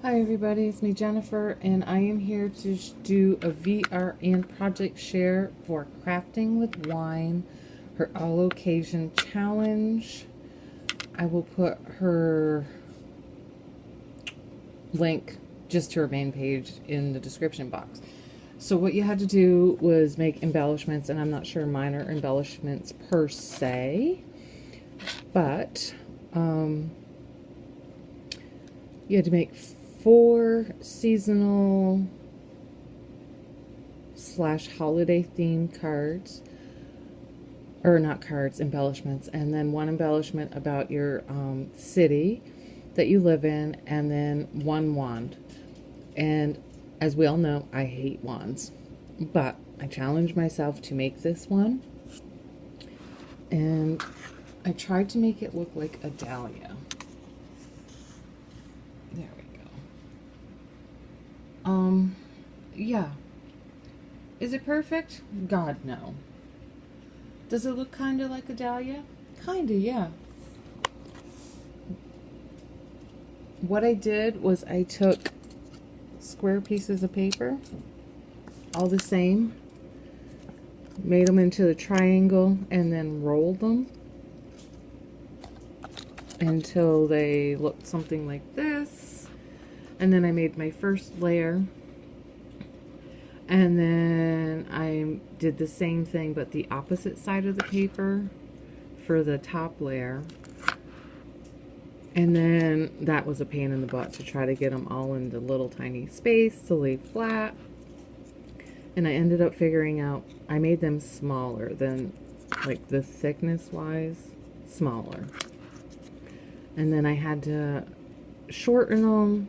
Hi everybody, it's me Jennifer, and I am here to do a VR and project share for Crafting with Wine, her all occasion challenge. I will put her link just to her main page in the description box. So what you had to do was make embellishments, and I'm not sure mine are embellishments per se, but you had to make 4 seasonal / holiday themed cards, or not cards, embellishments, and then 1 embellishment about your city that you live in, and then 1 wand. And as we all know, I hate wands, but I challenged myself to make this one, and I tried to make it look like a dahlia. There we go. Yeah. Is it perfect? God, no. Does it look kind of like a dahlia? Kind of, yeah. What I did was I took square pieces of paper, all the same, made them into a triangle, and then rolled them until they looked something like this. And then I made my first layer, and then I did the same thing but the opposite side of the paper for the top layer. And then that was a pain in the butt to try to get them all into little tiny space to lay flat. And I ended up figuring out I made them smaller than, like, the thickness wise, smaller. And then I had to shorten them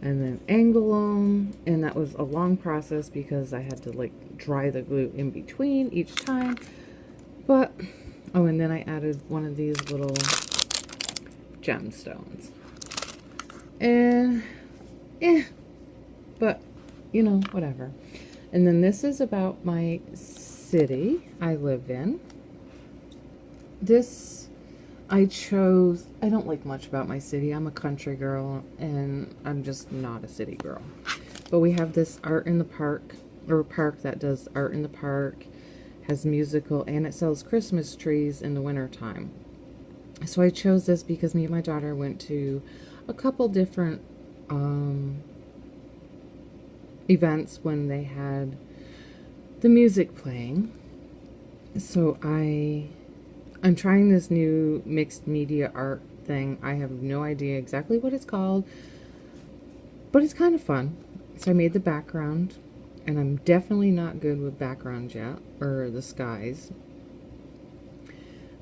and then angle them, and that was a long process because I had to, like, dry the glue in between each time. But oh, and then I added one of these little gemstones, and but you know, whatever. And then this is about my city I live in. This I chose, I don't like much about my city. I'm a country girl, and I'm just not a city girl. But we have this art in the park, or a park that does art in the park, has musical, and it sells Christmas trees in the wintertime. So I chose this because me and my daughter went to a couple different events when they had the music playing. So I'm trying this new mixed media art thing. I have no idea exactly what it's called, but it's kind of fun. So I made the background, and I'm definitely not good with backgrounds yet, or the skies.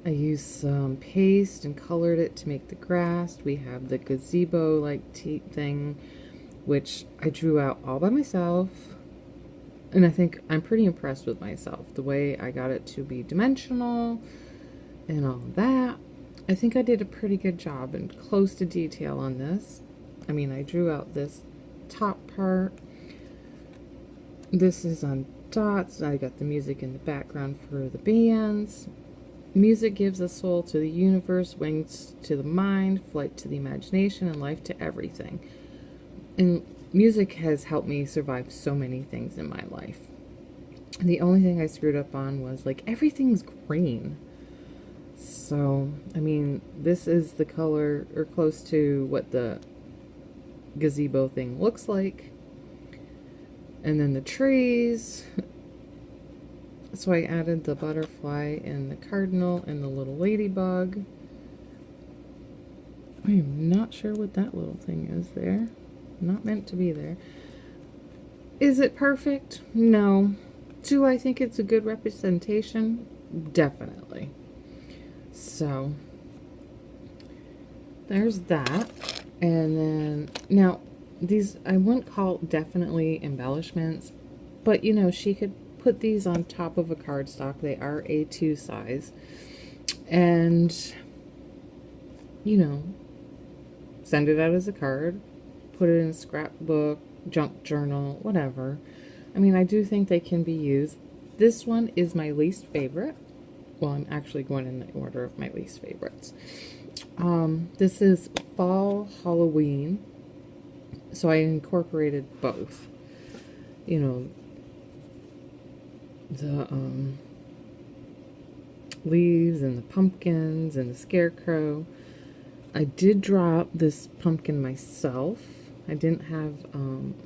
I used some paste and colored it to make the grass. We have the gazebo like thing, which I drew out all by myself. And I think I'm pretty impressed with myself. The way I got it to be dimensional and all that. I think I did a pretty good job and close to detail on this. I mean, I drew out this top part. This is on dots. I got the music in the background for the bands. Music gives a soul to the universe, wings to the mind, flight to the imagination, and life to everything. And music has helped me survive so many things in my life. And the only thing I screwed up on was, like, everything's green. So, I mean, this is the color, or close to what the gazebo thing looks like. And then the trees. So I added the butterfly and the cardinal and the little ladybug. I am not sure what that little thing is there. Not meant to be there. Is it perfect? No. Do I think it's a good representation? Definitely. So there's that. And then now these I wouldn't call definitely embellishments, but you know, she could put these on top of a cardstock. They are A2 size, and you know, send it out as a card, put it in a scrapbook, junk journal, whatever. I mean, I do think they can be used. This one is my least favorite. Well, I'm actually going in the order of my least favorites. This is Fall Halloween, So I incorporated both. You know, the leaves and the pumpkins and the scarecrow. I did draw up this pumpkin myself. I didn't have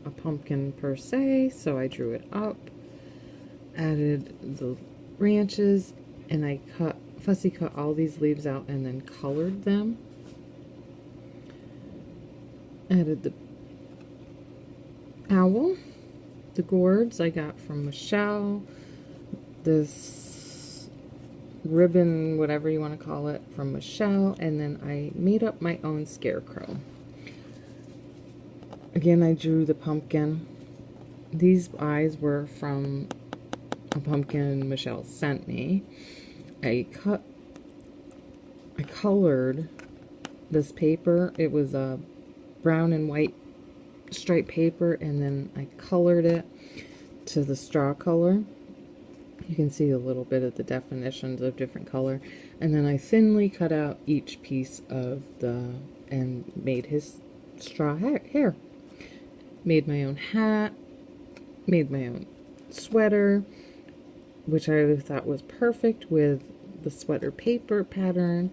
a pumpkin per se, so I drew it up, added the branches, and I fussy cut all these leaves out and then colored them. Added the owl, the gourds I got from Michelle, this ribbon, whatever you want to call it, from Michelle, and then I made up my own scarecrow. Again, I drew the pumpkin. These eyes were from a pumpkin Michelle sent me. I colored this paper. It was a brown and white striped paper, and then I colored it to the straw color. You can see a little bit of the definitions of different color, and then I thinly cut out each piece of and made his straw hair. Made my own hat, made my own sweater, which I thought was perfect with the sweater paper pattern,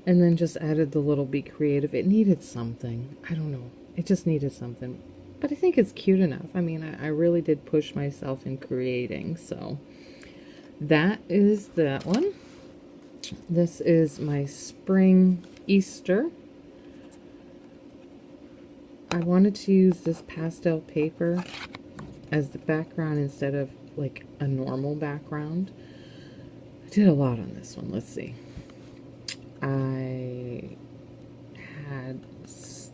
and then just added the little Be Creative. It needed something. I don't know. It just needed something. But I think it's cute enough. I mean, I really did push myself in creating, so that is that one. This is my spring Easter. I wanted to use this pastel paper as the background instead of like a normal background. I did a lot on this one. Let's see.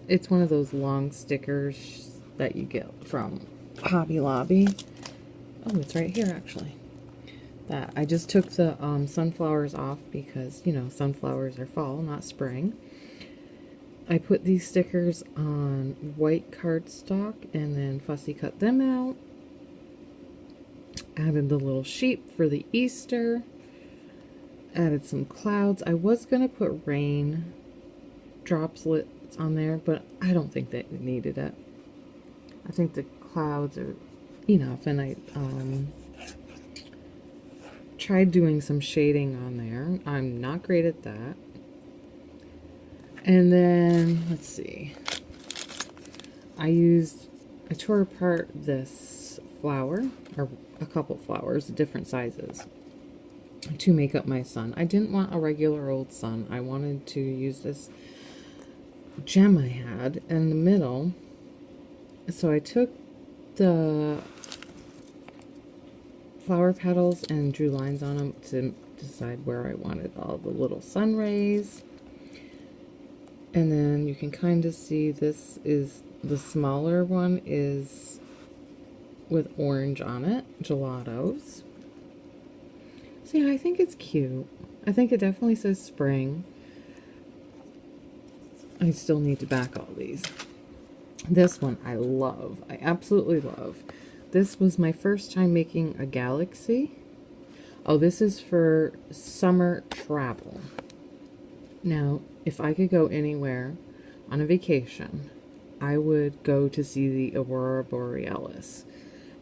It's one of those long stickers that you get from Hobby Lobby. Oh, it's right here actually. That I just took the sunflowers off because, you know, sunflowers are fall, not spring. I put these stickers on white cardstock and then fussy cut them out. Added the little sheep for the Easter. Added some clouds. I was going to put rain droplets on there, but I don't think they needed it. I think the clouds are enough, and I tried doing some shading on there. I'm not great at that. And then, let's see. I tore apart this flower, or a couple flowers, different sizes, to make up my sun. I didn't want a regular old sun. I wanted to use this gem I had in the middle. So I took the flower petals and drew lines on them to decide where I wanted all the little sun rays. And then you can kind of see this is the smaller one is with orange on it, gelatos. So yeah, I think it's cute. I think it definitely says spring. I still need to back all these. This one I love. I absolutely love. This was my first time making a galaxy. Oh, this is for summer travel. Now, if I could go anywhere on a vacation, I would go to see the Aurora Borealis.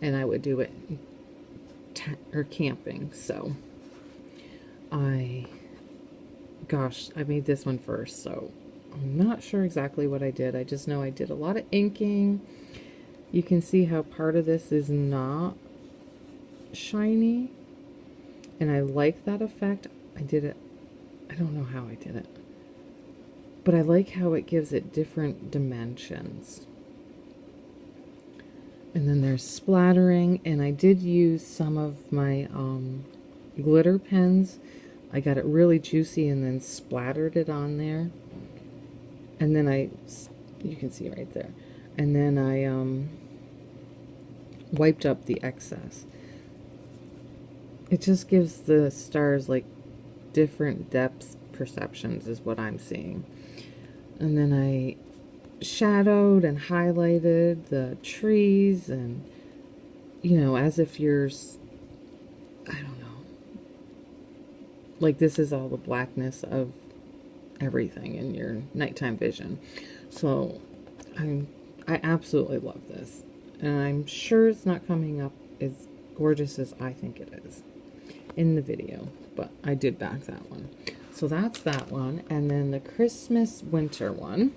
And I would do it camping. So, I made this one first, so I'm not sure exactly what I did. I just know I did a lot of inking. You can see how part of this is not shiny. And I like that effect. I did it. I don't know how I did it. But I like how it gives it different dimensions. And then there's splattering. And I did use some of my glitter pens. I got it really juicy and then splattered it on there. And then you can see right there. And then I wiped up the excess. It just gives the stars like different depth perceptions is what I'm seeing. And then I shadowed and highlighted the trees and, you know, as if you're, I don't know, like this is all the blackness of everything in your nighttime vision. So I absolutely love this. And I'm sure it's not coming up as gorgeous as I think it is in the video. But I did back that one. So that's that one. And then the Christmas winter one.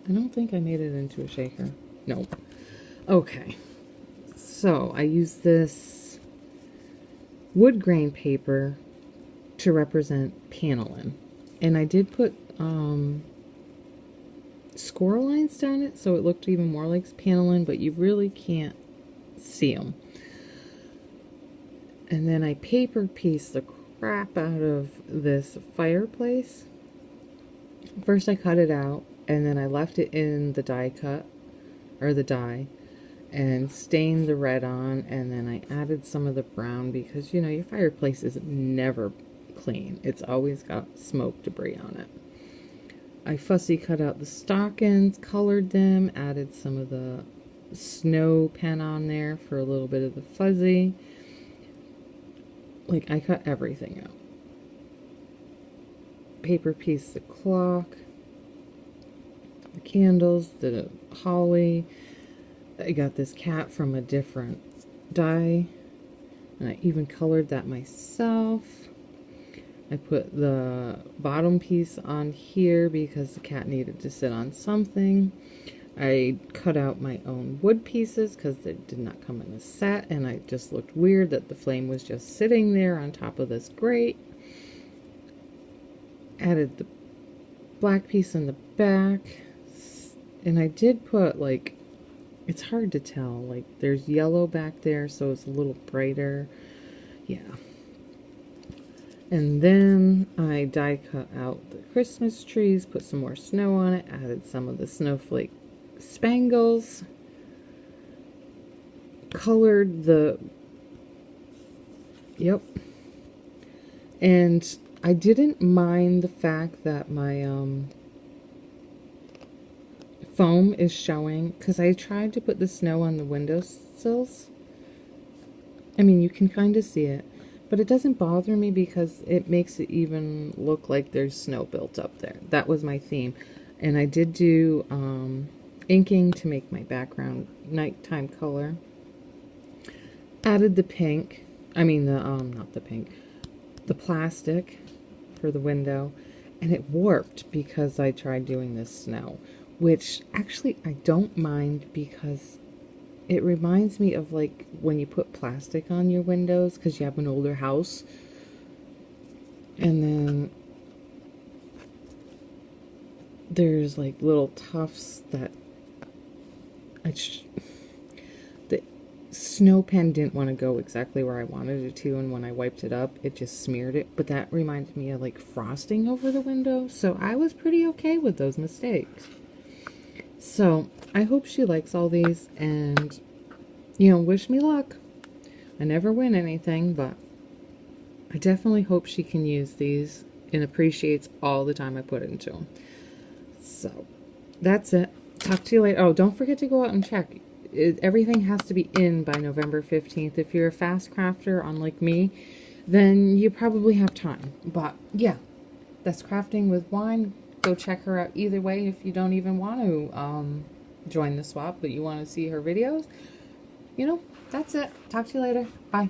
I don't think I made it into a shaker. Nope. Okay. So I use this wood grain paper to represent paneling. And I did put score lines down it so it looked even more like paneling, but you really can't see them. And then I paper pieced the crap out of this fireplace. First I cut it out, and then I left it in the die cut, or the die, and stained the red on, and then I added some of the brown because, you know, your fireplace is never clean. It's always got smoke debris on it. I fussy cut out the stockings, colored them, added some of the snow pen on there for a little bit of the fuzzy. Like, I cut everything out. Paper piece the clock, the candles, the holly. I got this cat from a different die, and I even colored that myself. I put the bottom piece on here because the cat needed to sit on something. I cut out my own wood pieces because they did not come in a set, and it just looked weird that the flame was just sitting there on top of this grate. Added the black piece in the back, and I did put, like, it's hard to tell, like, there's yellow back there, so it's a little brighter. Yeah. And then I die cut out the Christmas trees, put some more snow on it, added some of the snowflake spangles, colored the, yep, and I didn't mind the fact that my foam is showing, because I tried to put the snow on the windowsills. I mean, you can kind of see it, but it doesn't bother me because it makes it even look like there's snow built up there. That was my theme. And I did do inking to make my background nighttime color. Added the pink, not the pink, the plastic for the window, and it warped because I tried doing this snow, which actually I don't mind because it reminds me of, like, when you put plastic on your windows because you have an older house, and then there's like little tufts that the snow pen didn't want to go exactly where I wanted it to, and when I wiped it up, it just smeared it. But that reminded me of, like, frosting over the window, so I was pretty okay with those mistakes. So I hope she likes all these, and, you know, wish me luck. I never win anything, but I definitely hope she can use these and appreciates all the time I put into them. So that's it. Talk to you later. Oh, don't forget to go out and check. Everything has to be in by November 15th. If you're a fast crafter, unlike me, then you probably have time. But yeah, that's Crafting with Wine. Go check her out either way if you don't even want to join the swap, but you want to see her videos. You know, that's it. Talk to you later. Bye.